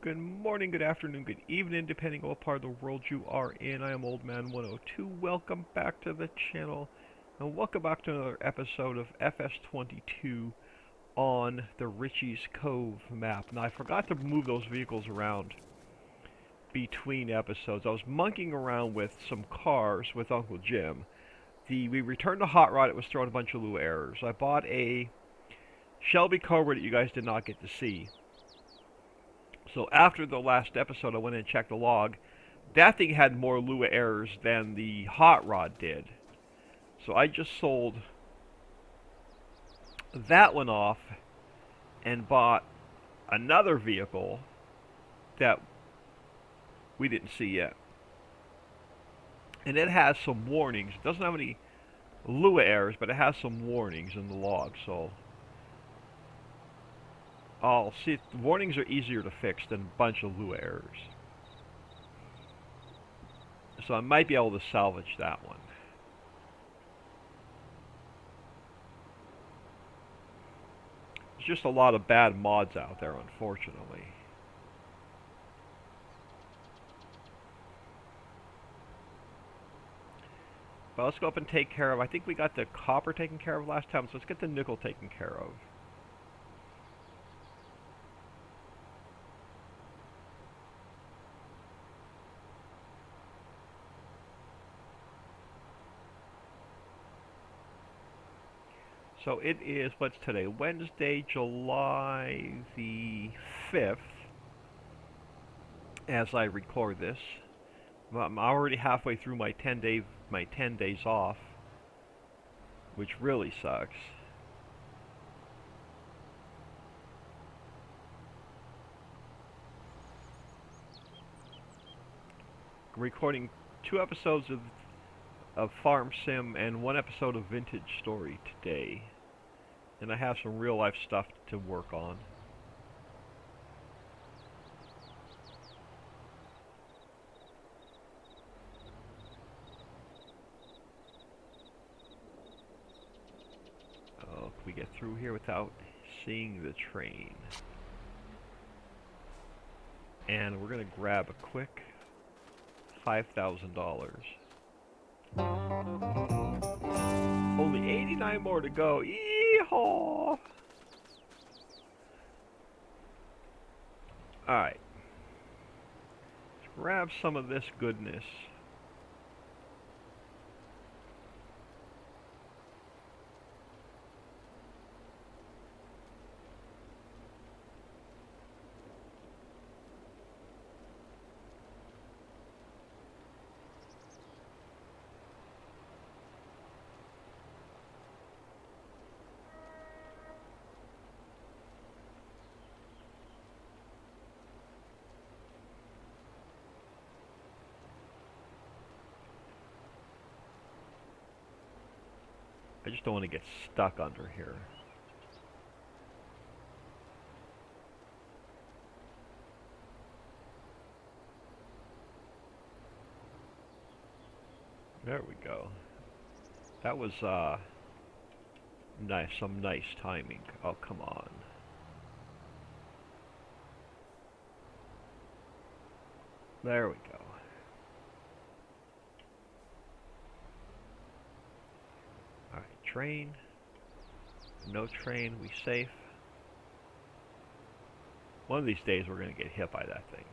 Good morning, good afternoon, good evening, depending on what part of the world you are in. I am Old Man 102. Welcome back to the channel, and welcome back to another episode of FS22 on the Riccis Cove map. Now, I forgot to move those vehicles around between episodes. I was monkeying around with some cars with Uncle Jim. We returned the hot rod. It was throwing a bunch of Lua errors. I bought a Shelby Cobra that you guys did not get to see. So after the last episode, I went in and checked the log. That thing had more Lua errors than the hot rod did. So I just sold that one off and bought another vehicle that we didn't see yet. And it has some warnings. It doesn't have any Lua errors, but it has some warnings in the log. So I'll see. The warnings are easier to fix than a bunch of Lua errors. So I might be able to salvage that one. There's just a lot of bad mods out there, unfortunately. But let's go up and take care of, I think we got the copper taken care of last time, so let's get the nickel taken care of. So it is, what's today? Wednesday, July the 5th, as I record this. I'm already halfway through my 10 days off, which really sucks. I'm recording 2 episodes of Farm Sim and 1 episode of Vintage Story today. And I have some real life stuff to work on. Oh, can we get through here without seeing the train? And we're going to grab a quick $5,000. Only 89 more to go. Yeehaw! Alright. Let's grab some of this goodness. I just don't want to get stuck under here. There we go. That was, nice, some nice timing. Oh, come on. There we go. Alright, train. No train, we safe. One of these days we're going to get hit by that thing.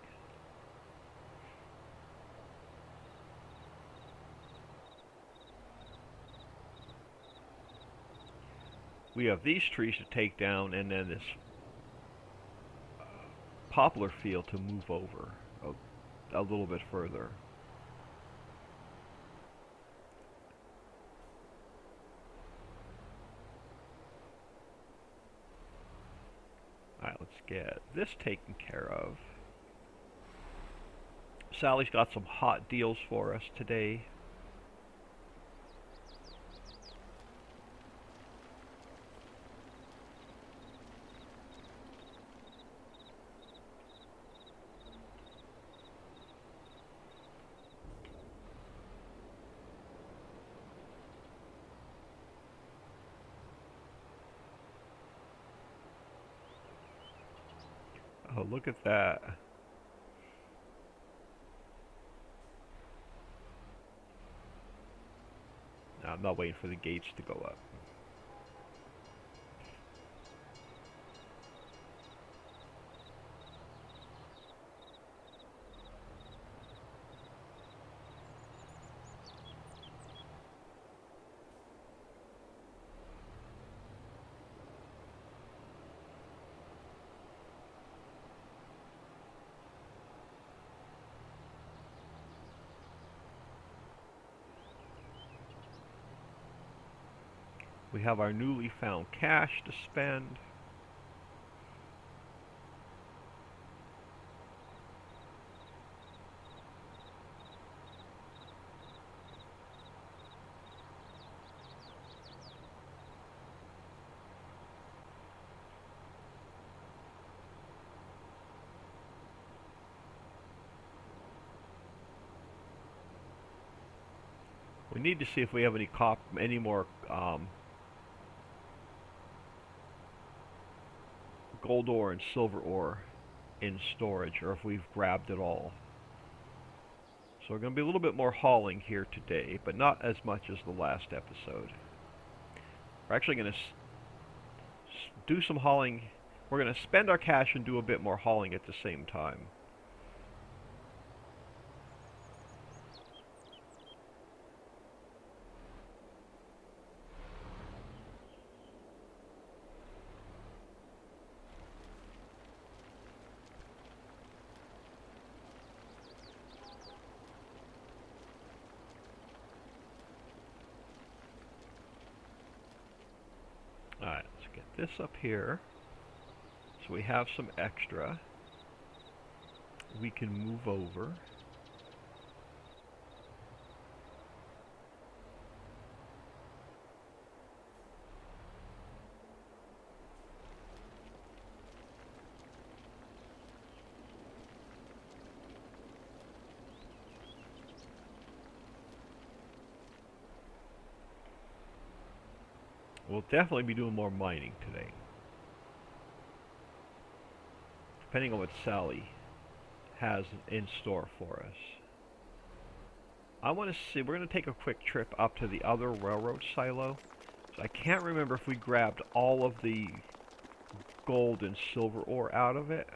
We have these trees to take down and then this poplar field to move over a little bit further. Alright, let's get this taken care of. Sally's got some hot deals for us today. Oh, look at that. Now, I'm not waiting for the gates to go up. We have our newly found cash to spend. We need to see if we have any more gold ore and silver ore in storage, or if we've grabbed it all. So we're going to be a little bit more hauling here today, but not as much as the last episode. We're actually going to do some hauling. We're going to spend our cash and do a bit more hauling at the same time. Alright, let's get this up here. So we have some extra. We can move over. We'll definitely be doing more mining today. Depending on what Sally has in store for us. I want to see, we're going to take a quick trip up to the other railroad silo. So I can't remember if we grabbed all of the gold and silver ore out of it.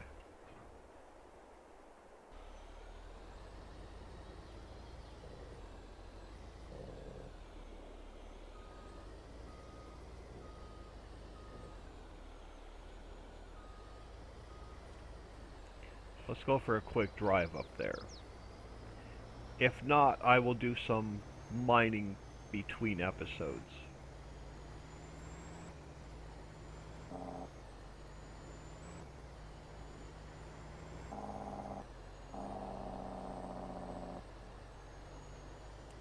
Let's go for a quick drive up there. If not, I will do some mining between episodes.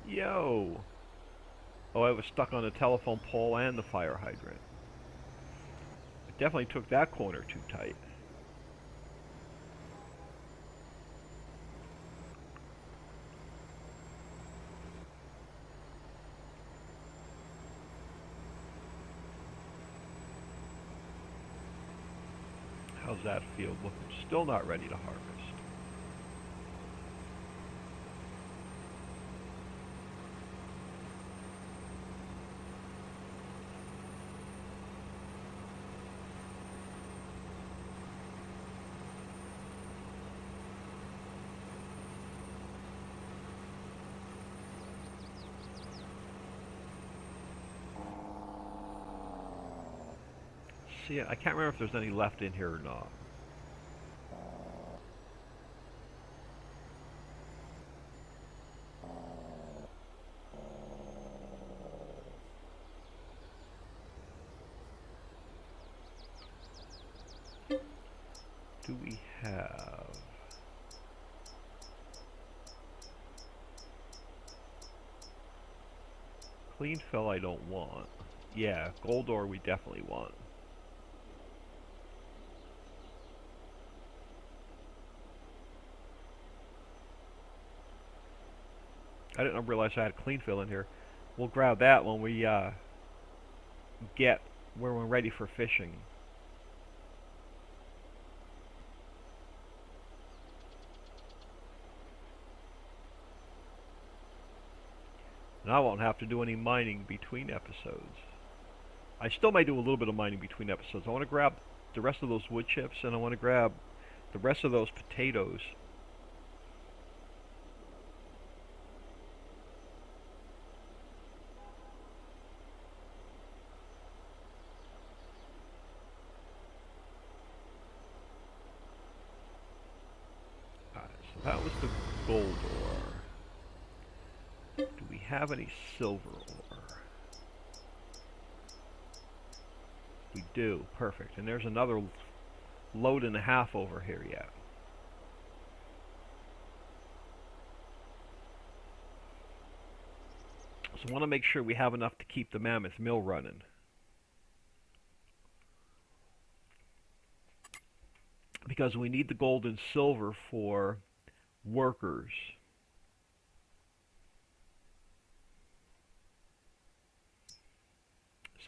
Yo! Oh, I was stuck on the telephone pole and the fire hydrant. I definitely took that corner too tight. How's that field looking? Still not ready to harvest. See, I can't remember if there's any left in here or not. Do we have... Clean fill I don't want. Yeah, gold ore we definitely want. I didn't realize I had clean fill in here. We'll grab that when we get where we're ready for fishing. And I won't have to do any mining between episodes. I still may do a little bit of mining between episodes. I want to grab the rest of those wood chips, and I want to grab the rest of those potatoes. Alright, so that was the gold ore. Do we have any silver ore? We do. Perfect. And there's another load and a half over here yet. So I want to make sure we have enough to keep the mammoth mill running. Because we need the gold and silver for workers.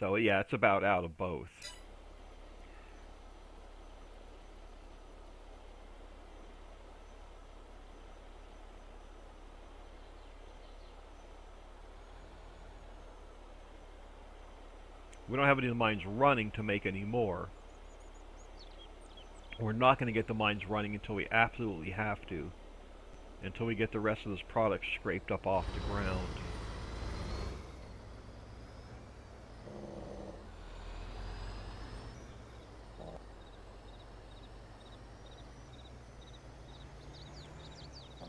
So yeah, it's about out of both. We don't have any of the mines running to make any more. We're not going to get the mines running until we absolutely have to. Until we get the rest of this product scraped up off the ground.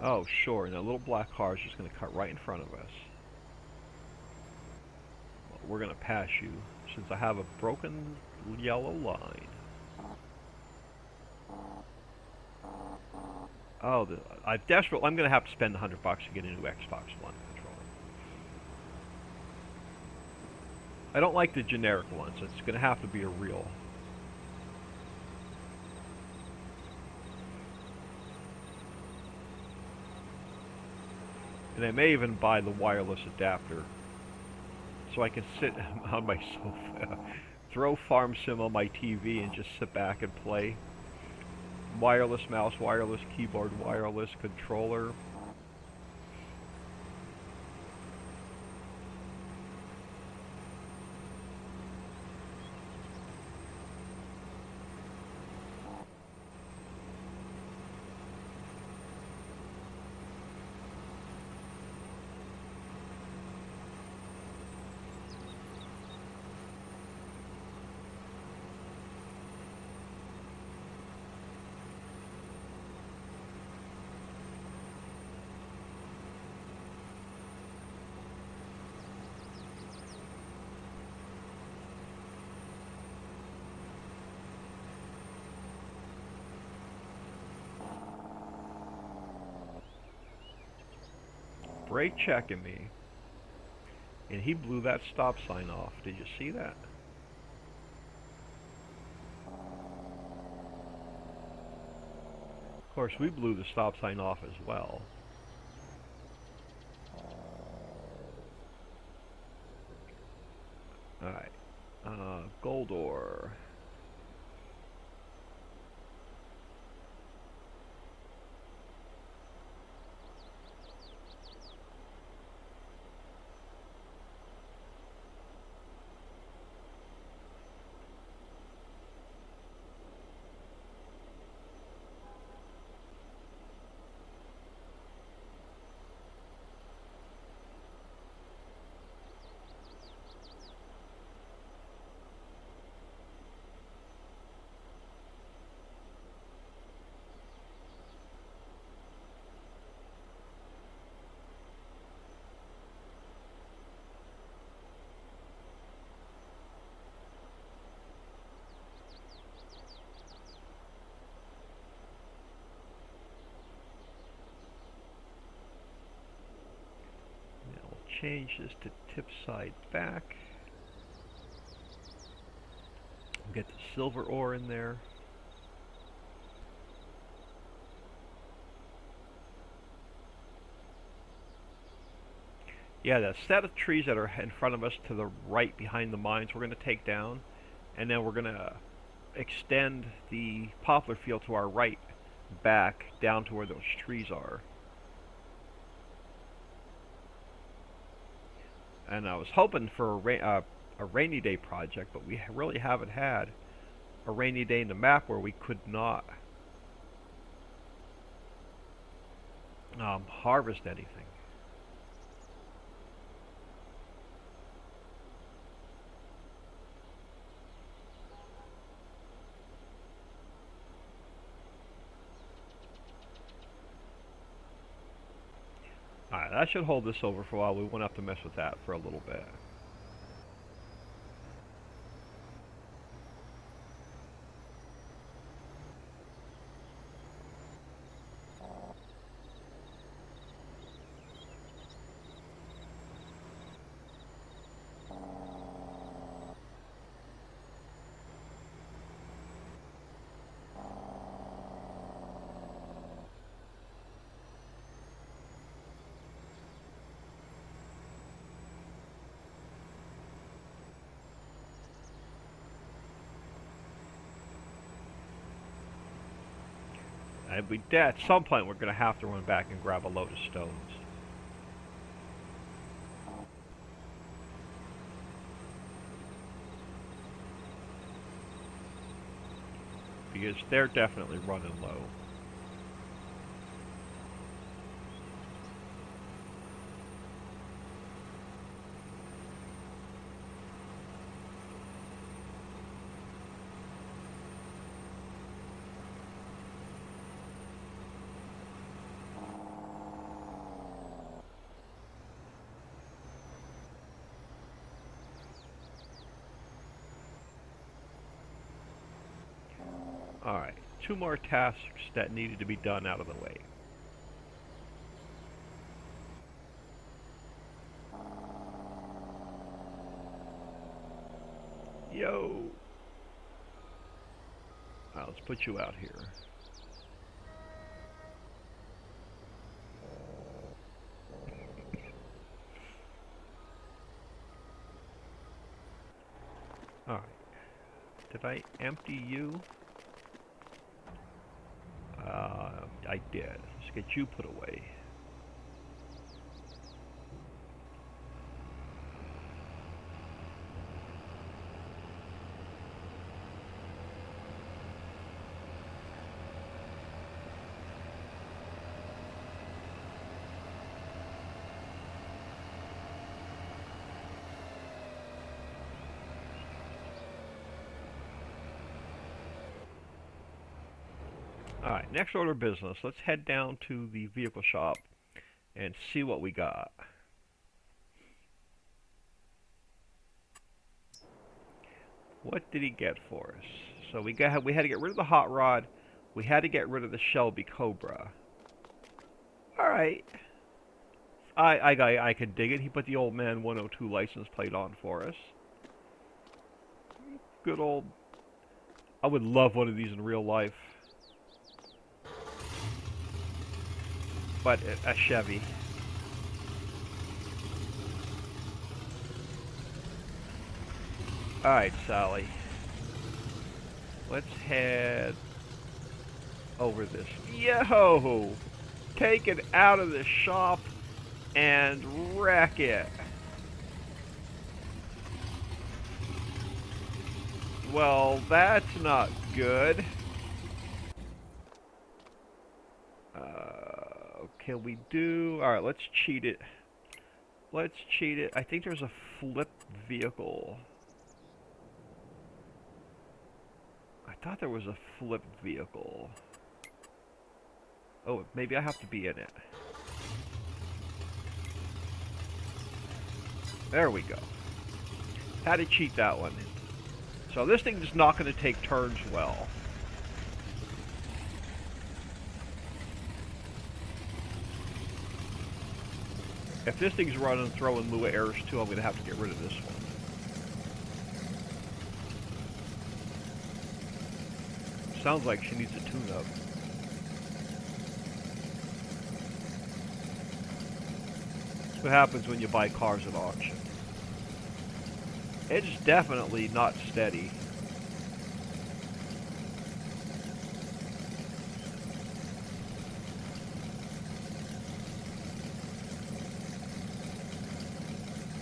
Oh, sure, and that little black car is just going to cut right in front of us. Well, we're going to pass you, since I have a broken yellow line. Oh, I'm going to have to spend $100 to get a new Xbox One controller. I don't like the generic ones. It's going to have to be a real. And I may even buy the wireless adapter so I can sit on my sofa, throw Farm Sim on my TV, and just sit back and play. Wireless mouse, wireless keyboard, wireless controller. Brake checking me. And he blew that stop sign off. Did you see that? Of course, we blew the stop sign off as well. Alright. Gold ore. Change this to tip side back. Get the silver ore in there. Yeah, that set of trees that are in front of us to the right behind the mines we're going to take down, and then we're going to extend the poplar field to our right back down to where those trees are. And I was hoping for a rainy day project, but we really haven't had a rainy day in the map where we could not harvest anything. Alright, that should hold this over for a while. We won't have to mess with that for a little bit. And at some point we're going to have to run back and grab a load of stones. Because they're definitely running low. Alright, 2 more tasks that needed to be done out of the way. Yo! Alright, let's put you out here. Alright. Did I empty you? I did. Let's get you put away. Alright, next order of business. Let's head down to the vehicle shop and see what we got. What did he get for us? So we had to get rid of the hot rod. We had to get rid of the Shelby Cobra. Alright. I can dig it. He put the old man 102 license plate on for us. Good old... I would love one of these in real life. But a Chevy. Alright, Sally. Let's head over this. Yo! Take it out of the shop and wreck it. Well, that's not good. Can we do... Alright, let's cheat it. Let's cheat it. I think there's a flip vehicle. I thought there was a flip vehicle. Oh, maybe I have to be in it. There we go. Had to cheat that one. So this thing is not going to take turns well. If this thing's running throwing Lua errors too, I'm going to have to get rid of this one. Sounds like she needs a tune-up. That's what happens when you buy cars at auction. It's definitely not steady.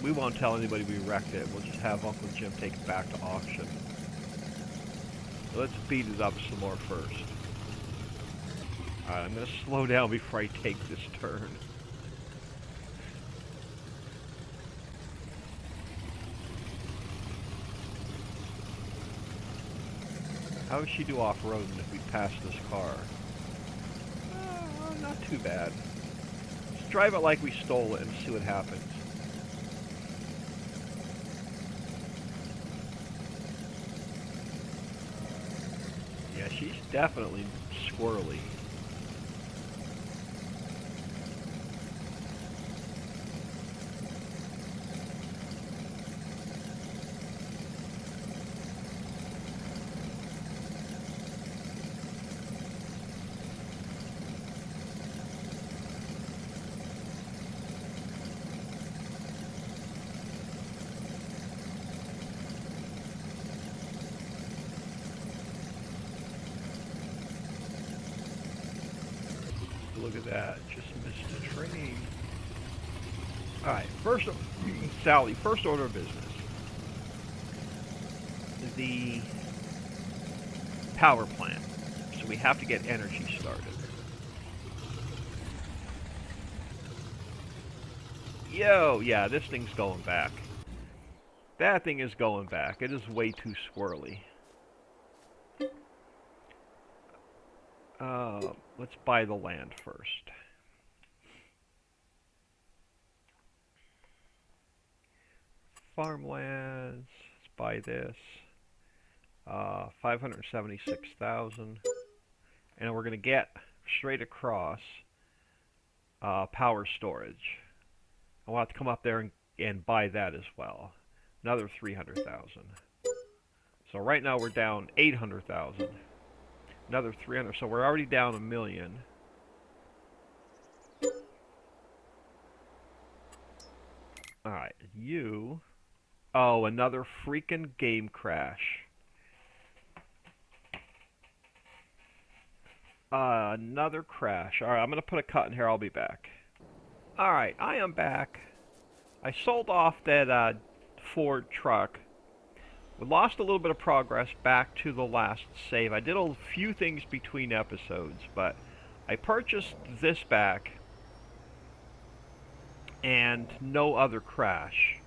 we won't tell anybody we wrecked it. We'll just have Uncle Jim take it back to auction. So let's beat it up some more first. Alright, I'm going to slow down before I take this turn. How does she do off-roading if we pass this car? Not too bad. Let's drive it like we stole it and see what happens. Yeah, she's definitely squirrely. Look at that, just missed a train. Alright, Sally, first order of business. The power plant. So we have to get energy started. Yo, yeah, this thing's going back. That thing is going back. It is way too squirrely. Let's buy the land first. Farmlands. Let's buy this. 576,000. And we're going to get straight across power storage. I want to come up there and buy that as well. Another 300,000. So right now we're down 800,000. Another 300, so we're already down $1 million. Alright, you... Oh, another freaking game crash. Another crash. Alright, I'm going to put a cut in here, I'll be back. Alright, I am back. I sold off that Ford truck. We lost a little bit of progress back to the last save. I did a few things between episodes, but I purchased this back and no other crash.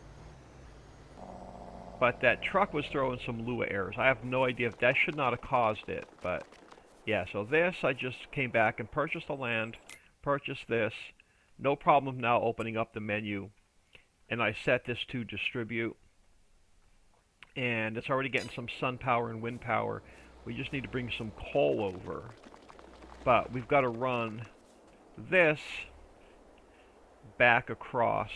But that truck was throwing some Lua errors. I have no idea if that should not have caused it, but yeah, so this, I just came back and purchased the land, purchased this. No problem now opening up the menu, and I set this to distribute. And it's already getting some sun power and wind power. We just need to bring some coal over. But we've got to run this back across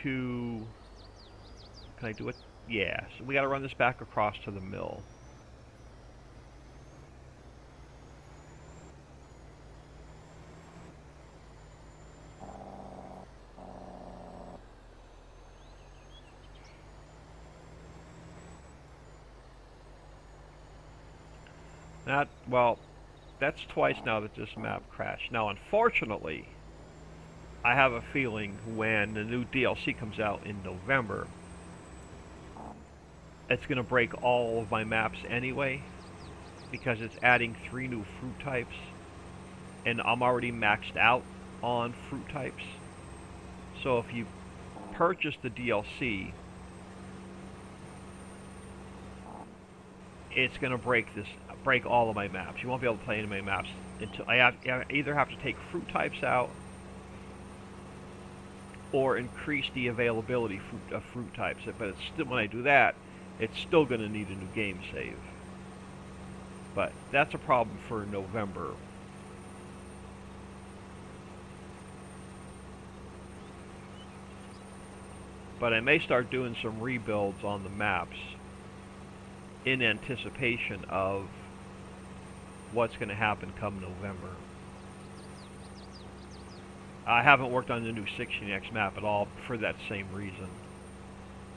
to... Can I do it? Yeah, so we got to run this back across to the mill. Well, that's twice now that this map crashed. Now, unfortunately, I have a feeling when the new DLC comes out in November, it's going to break all of my maps anyway, because it's adding 3 new fruit types, and I'm already maxed out on fruit types. So if you purchase the DLC, it's going to break all of my maps. You won't be able to play any of my maps until I either have to take fruit types out or increase the availability of fruit types. But it's still, when I do that, it's still going to need a new game save. But that's a problem for November. But I may start doing some rebuilds on the maps in anticipation of what's going to happen come November. I haven't worked on the new 16X map at all for that same reason.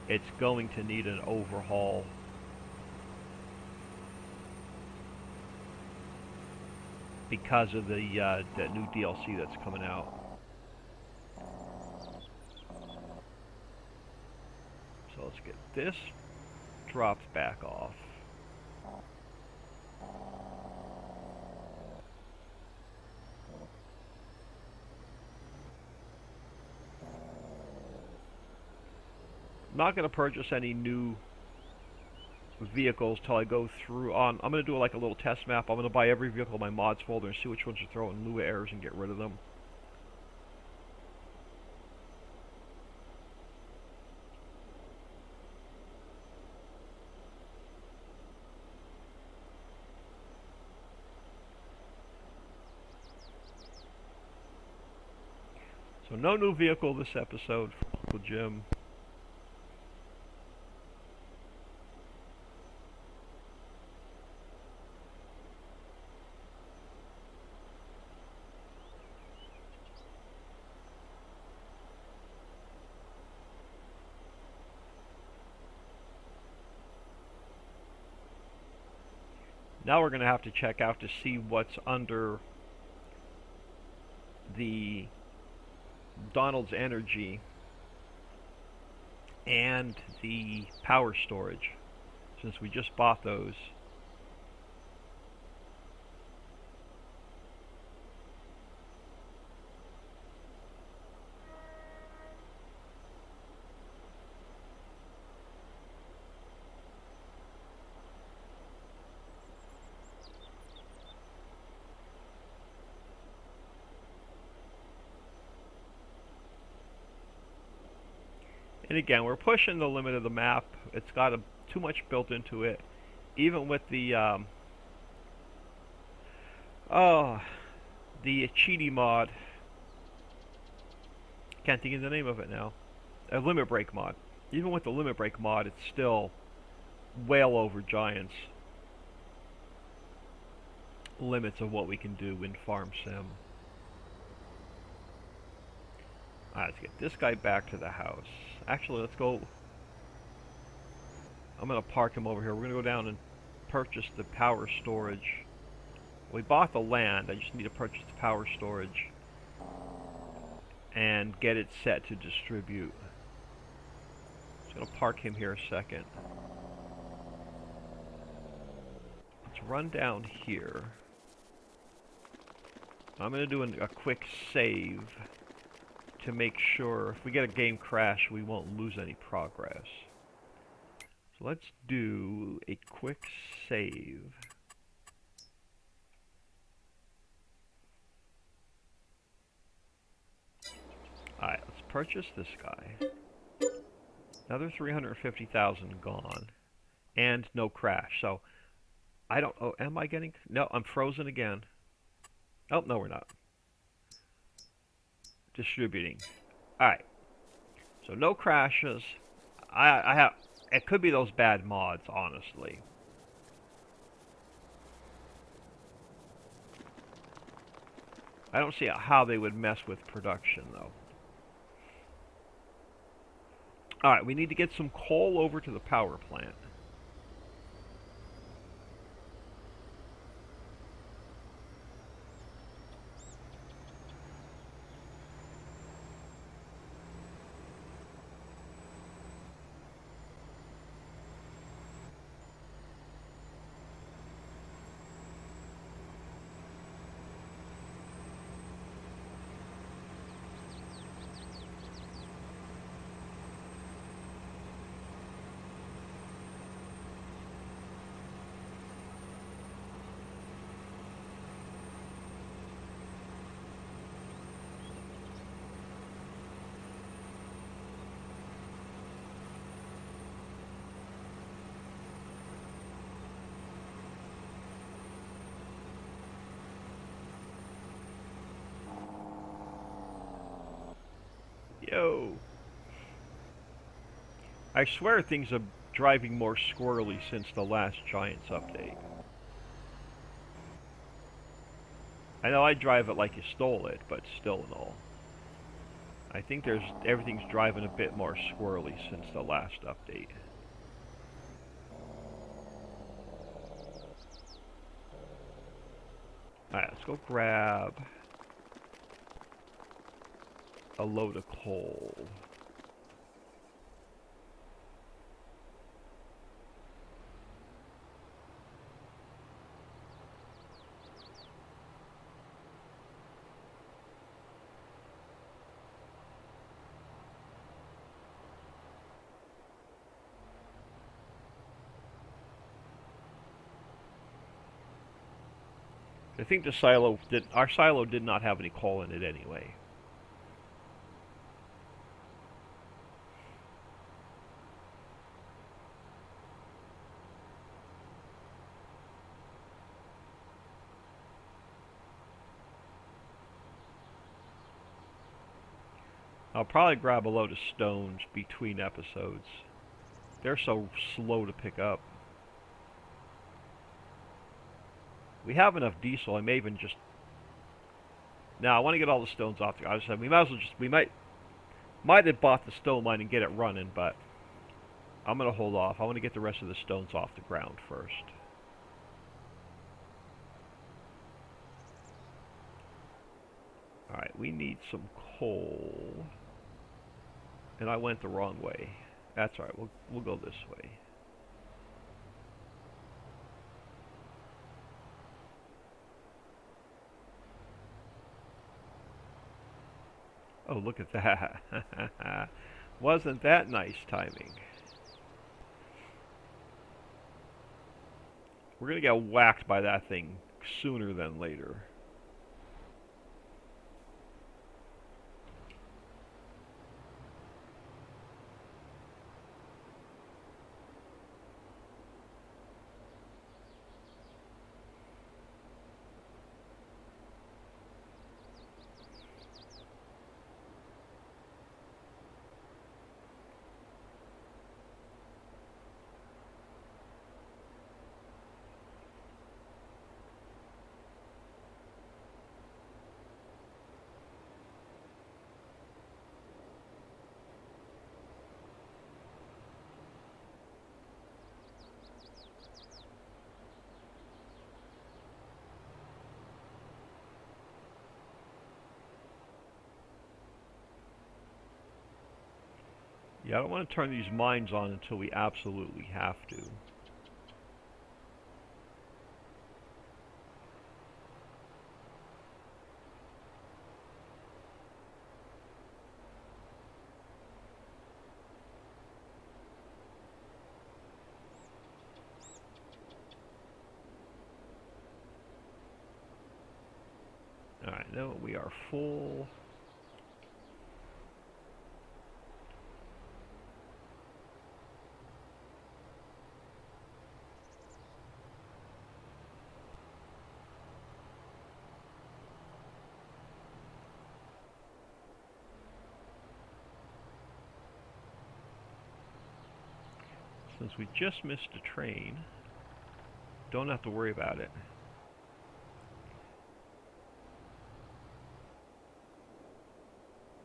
It's going to need an overhaul. Because of the new DLC that's coming out. So let's get this dropped back off. I'm not going to purchase any new vehicles till I go through on. I'm going to do like a little test map. I'm going to buy every vehicle in my mods folder and see which ones to throw in lieu of errors and get rid of them. So no new vehicle this episode for Uncle Jim. Now we're going to have to check out to see what's under the Donald's Energy and the power storage, since we just bought those. And again, we're pushing the limit of the map. It's got too much built into it. Even with the cheaty mod. Can't think of the name of it now. A limit break mod. Even with the limit break mod, it's still well over Giant's limits of what we can do in Farm Sim. Alright, let's get this guy back to the house. Actually, let's go. I'm going to park him over here. We're going to go down and purchase the power storage. We bought the land. I just need to purchase the power storage and get it set to distribute. Just going to park him here a second. Let's run down here. I'm going to do a quick save to make sure if we get a game crash we won't lose any progress. So let's do a quick save. Alright, let's purchase this guy. Another 350,000 gone. And no crash. So, I don't... Oh, am I getting... No, I'm frozen again. Oh, no we're not. Distributing. Alright. So no crashes. I have... It could be those bad mods, honestly. I don't see how they would mess with production, though. Alright, we need to get some coal over to the power plant. Yo. I swear things are driving more squirrely since the last Giants update. I know I drive it like you stole it, but still and all. I think everything's driving a bit more squirrely since the last update. Alright, let's go grab a load of coal. I think our silo did not have any coal in it anyway. I'll probably grab a load of stones between episodes. They're so slow to pick up. We have enough diesel. I may even just... Now, I want to get all the stones off. I just said we might as well just... We might have bought the stone line and get it running, but I'm going to hold off. I want to get the rest of the stones off the ground first. Alright, we need some coal. And I went the wrong way. That's alright, we'll go this way. Oh, look at that. Wasn't that nice timing? We're going to get whacked by that thing sooner than later. Yeah, I don't want to turn these mines on until we absolutely have to. Alright, now we are full. Since we just missed a train, don't have to worry about it.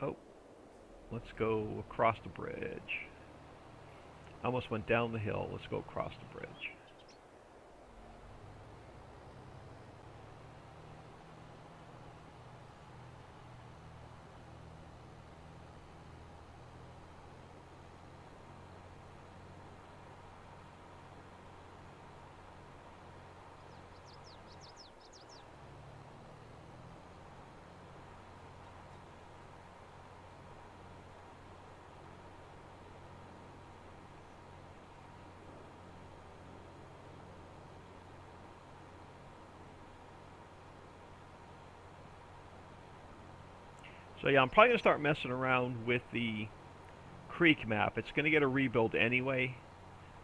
Oh, let's go across the bridge. I almost went down the hill. Let's go across the bridge. So yeah, I'm probably going to start messing around with the creek map. It's going to get a rebuild anyway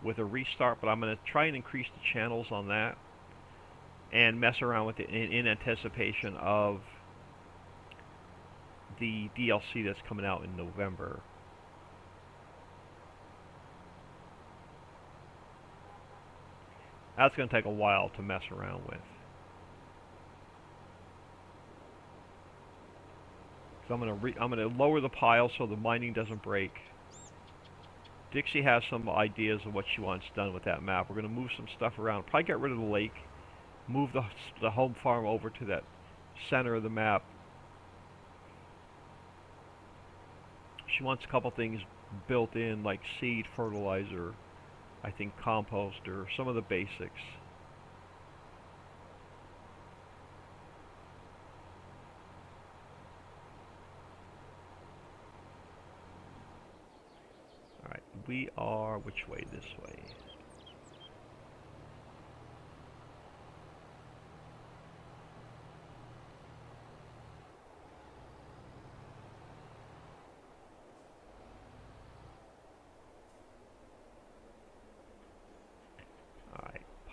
with a restart, but I'm going to try and increase the channels on that and mess around with it in anticipation of the DLC that's coming out in November. That's going to take a while to mess around with. So I'm going to lower the pile so the mining doesn't break. Dixie has some ideas of what she wants done with that map. We're going to move some stuff around. Probably get rid of the lake. Move the home farm over to that center of the map. She wants a couple things built in, like seed, fertilizer, I think composter, some of the basics. Alright, we are which way? This way.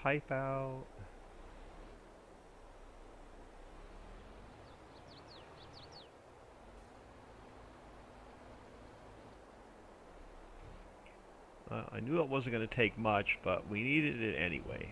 pipe out. I knew it wasn't going to take much, but we needed it anyway.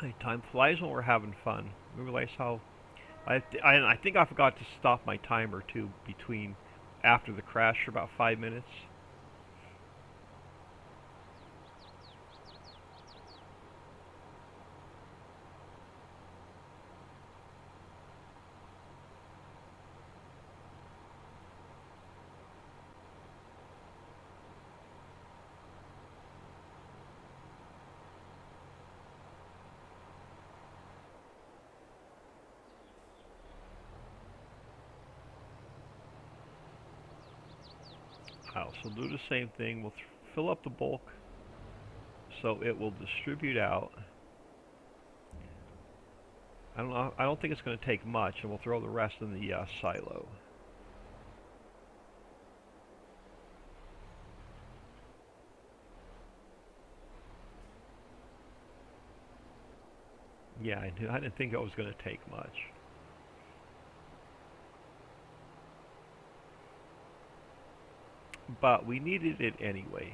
Hey, time flies when we're having fun. We realize how I think I forgot to stop my timer too between after the crash for about 5 minutes. So do the same thing. We'll fill up the bulk so it will distribute out. I don't know. I don't think it's going to take much, and we'll throw the rest in the silo. Yeah, I didn't think it was going to take much. But we needed it anyway.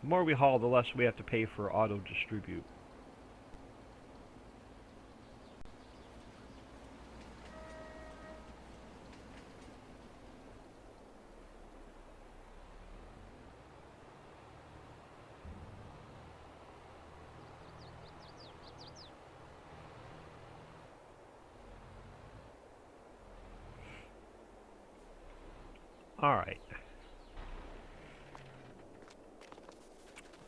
The more we haul, the less we have to pay for auto distribute. Alright.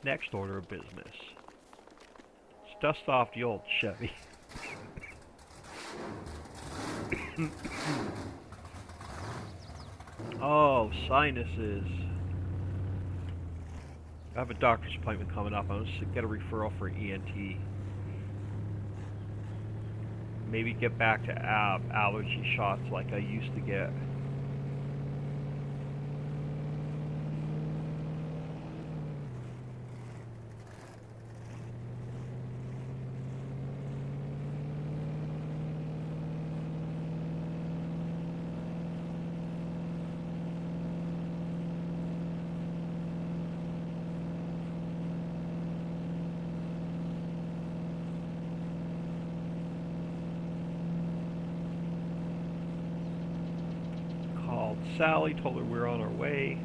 Next order of business. Let's dust off the old Chevy. Oh, sinuses. I have a doctor's appointment coming up. I'm going to get a referral for ENT. Maybe get back to allergy shots like I used to get. Sally, told her we were on our way.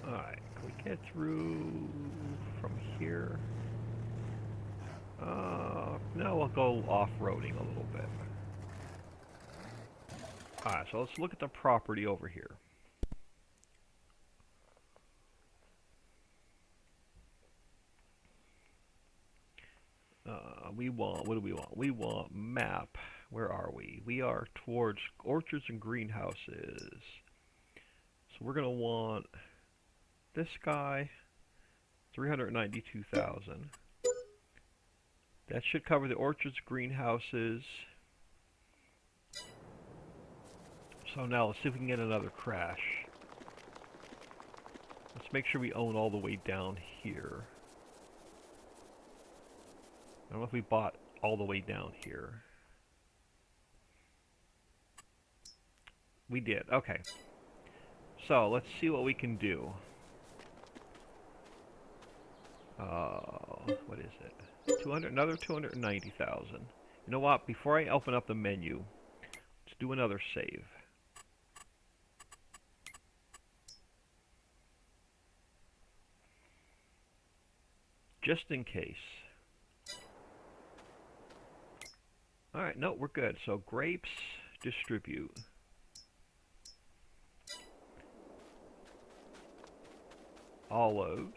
Alright, can we get through from here? No, we'll go off-roading a little bit. Alright, so let's look at the property over here. What do we want? We want map. Where are we? We are towards orchards and greenhouses. So we're going to want this guy, 392,000. That should cover the orchards, greenhouses. So now let's see if we can get another crash. Let's make sure we own all the way down here. I don't know if we bought all the way down here. We did. Okay. So let's see what we can do. What is it? 200, another 290,000. You know what? Before I open up the menu, let's do another save. Just in case. Alright, no, we're good. So grapes, distribute. Olives.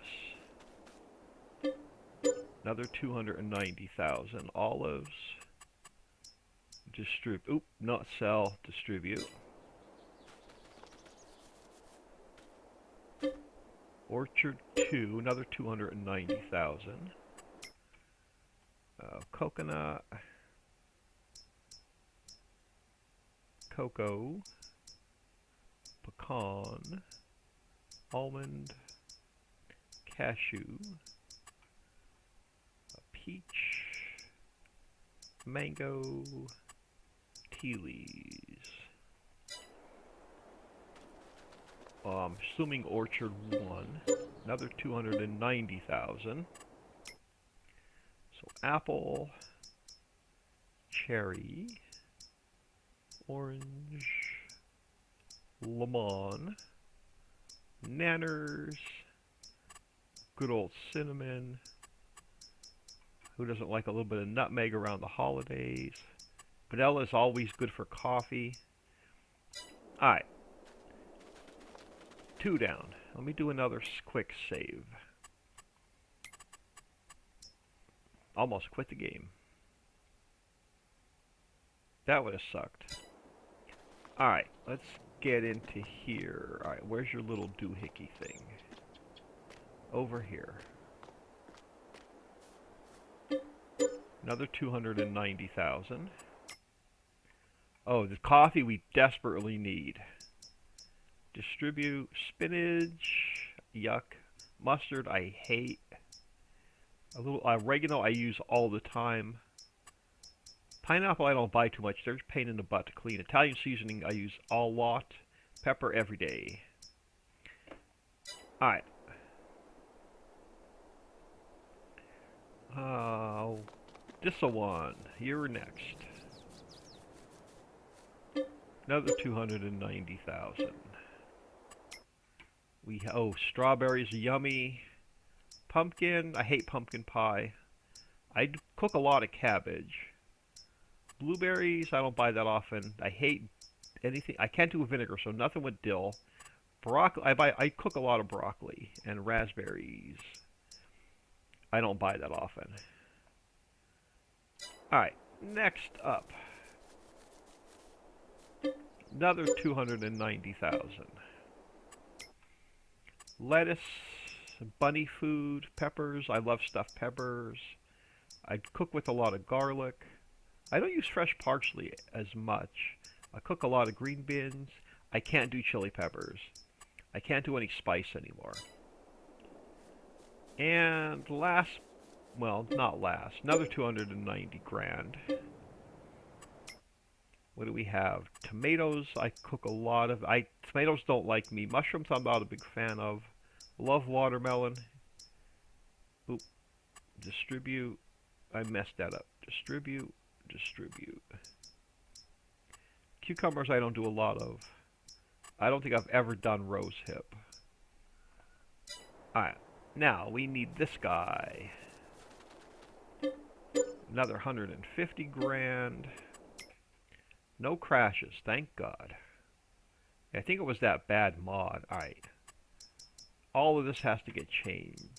Another 290,000. Olives. Distribute. Oop, not sell, distribute. Orchard 2, another 290,000. Coconut. Cocoa. Pecan. Almond. Cashew. Peach. Mango. Tea leaves. I'm assuming Orchard 1, another 290,000. So apple, cherry, orange, lemon, nanners, good old cinnamon. Who doesn't like a little bit of nutmeg around the holidays? Vanilla is always good for coffee. Alright. 2 down. Let me do another quick save. Almost quit the game. That would have sucked. Alright, let's get into here. Alright, where's your little doohickey thing? Over here. Another 290,000. Oh, the coffee we desperately need. Distribute spinach, yuck. Mustard, I hate. A little oregano I use all the time. Pineapple I don't buy too much. They're a pain in the butt to clean. Italian seasoning I use a lot. Pepper every day. Alright. This one. You're next. Another 290,000. Strawberries are yummy. Pumpkin, I hate pumpkin pie. I cook a lot of cabbage. Blueberries, I don't buy that often. I hate anything. I can't do with vinegar, so nothing with dill. Broccoli, I cook a lot of broccoli and raspberries. I don't buy that often. Alright, next up. Another 290,000. Lettuce, bunny food, peppers. I love stuffed peppers. I cook with a lot of garlic. I don't use fresh parsley as much. I cook a lot of green beans. I can't do chili peppers. I can't do any spice anymore. And last, well, not last, another 290 grand. What do we have? Tomatoes, I cook a lot of. Tomatoes don't like me. Mushrooms, I'm not a big fan of. Love watermelon. Oop. Distribute. I messed that up. Distribute. Distribute. Cucumbers, I don't do a lot of. I don't think I've ever done rose hip. Alright. Now, we need this guy. Another 150 grand. No crashes, thank God. I think it was that bad mod. Alright. All of this has to get changed.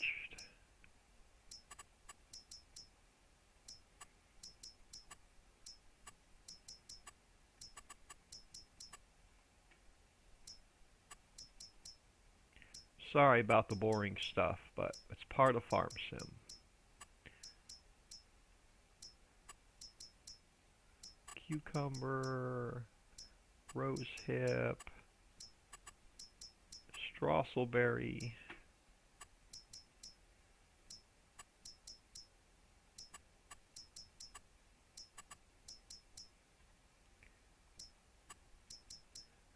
Sorry about the boring stuff, but it's part of Farm Sim. Cucumber, rosehip, strosselberry,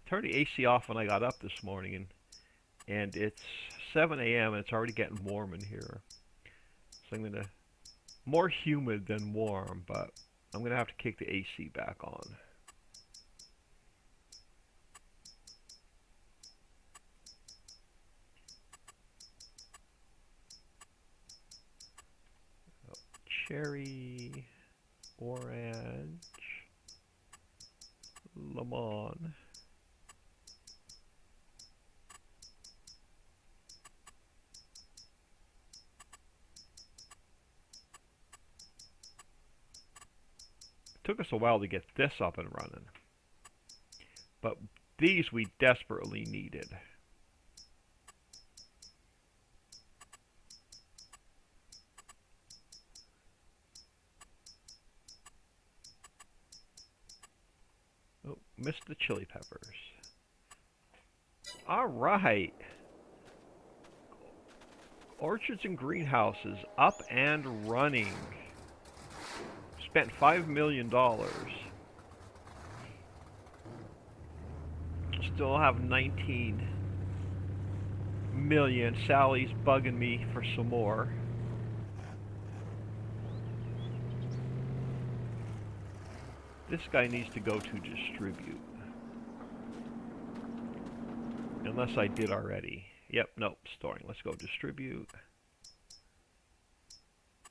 turned the AC off when I got up this morning, and it's 7 a.m. and it's already getting warm in here. So I'm gonna, more humid than warm, but I'm gonna have to kick the AC back on. Cherry, orange, lemon. It took us a while to get this up and running, but these we desperately needed. Oh, missed the chili peppers. All right. Orchards and greenhouses up and running. Spent $5 million. Still have 19 million. Sally's bugging me for some more. This guy needs to go to distribute. Unless I did already. Yep, nope, storing. Let's go distribute.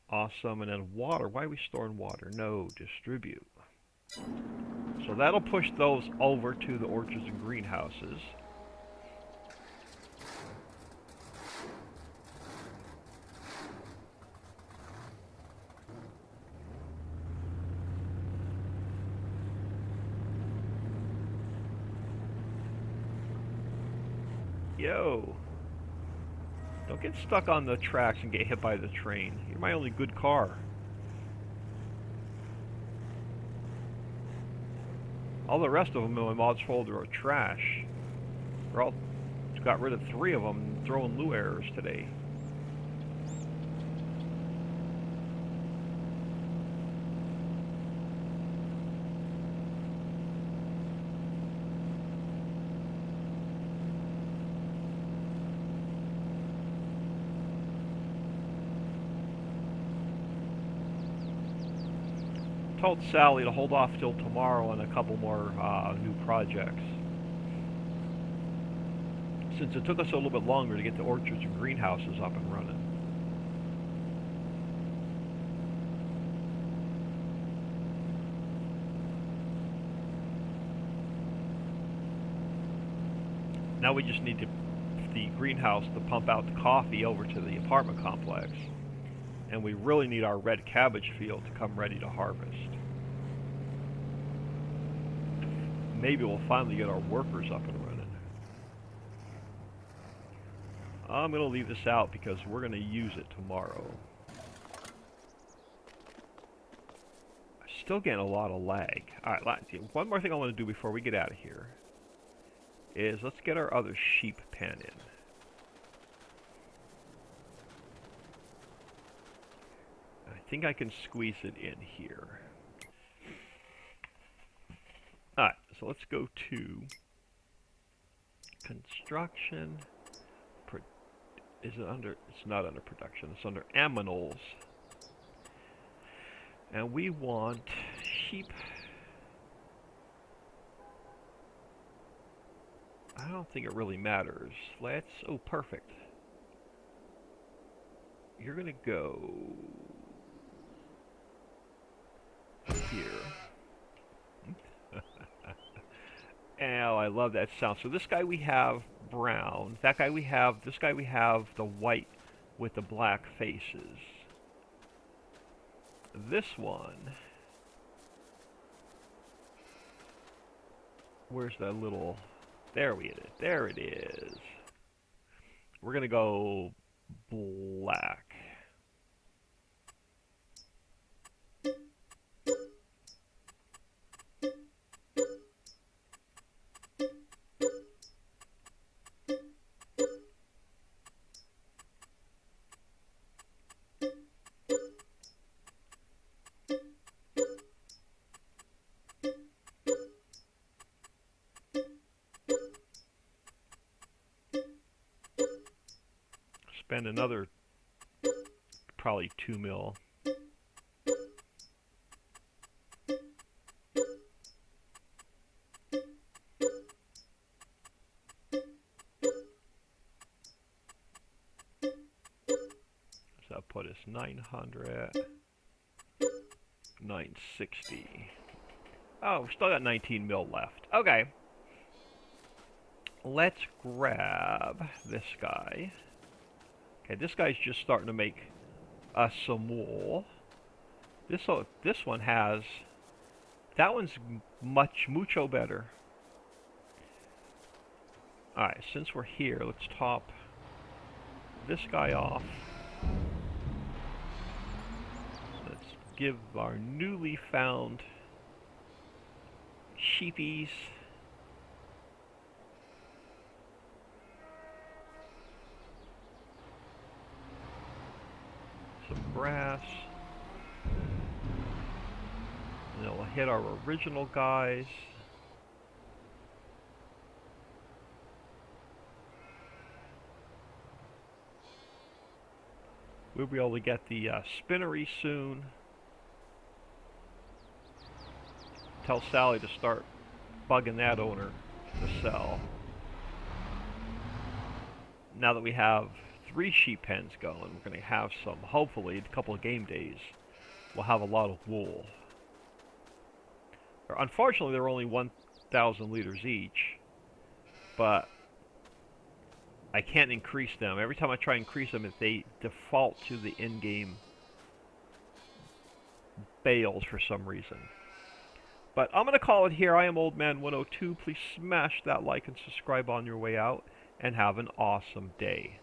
Awesome, and then water. Why are we storing water? No, distribute. So that'll push those over to the orchards and greenhouses. Yo! Don't get stuck on the tracks and get hit by the train. You're my only good car. All the rest of them in my mods folder are trash. We're all got rid of 3 of them, throwing Lou errors today. Told Sally to hold off till tomorrow on a couple more new projects. Since it took us a little bit longer to get the orchards and greenhouses up and running. Now we just need the greenhouse to pump out the coffee over to the apartment complex. And we really need our red cabbage field to come ready to harvest. Maybe we'll finally get our workers up and running. I'm going to leave this out because we're going to use it tomorrow. Still getting a lot of lag. Alright, one more thing I want to do before we get out of here is let's get our other sheep pen in. I think I can squeeze it in here. Alright, so let's go to construction. Is it under? It's not under production. It's under aminals. And we want sheep. I don't think it really matters. Let's. Oh, perfect. You're gonna go here. Oh, I love that sound. So this guy we have brown. That guy we have, this guy we have the white with the black faces. This one, where's that little, there it is. We're gonna go black. spend another probably 2 mil. So that put us 900, 960. Oh, we still got 19 mil left. Okay. Let's grab this guy. Okay, this guy's just starting to make us some wool. This one has... That one's mucho better. Alright, since we're here, let's top this guy off. Let's give our newly found sheepies some grass. And then we'll hit our original guys. We'll be able to get the spinnery soon. Tell Sally to start bugging that owner to sell. Now that we have 3 sheep pens going, we're going to have some, hopefully, a couple of game days, we'll have a lot of wool. Unfortunately, they're only 1,000 liters each, but I can't increase them. Every time I try and increase them, they default to the in-game bales for some reason. But I'm going to call it here. I am Old Man 102. Please smash that like and subscribe on your way out, and have an awesome day.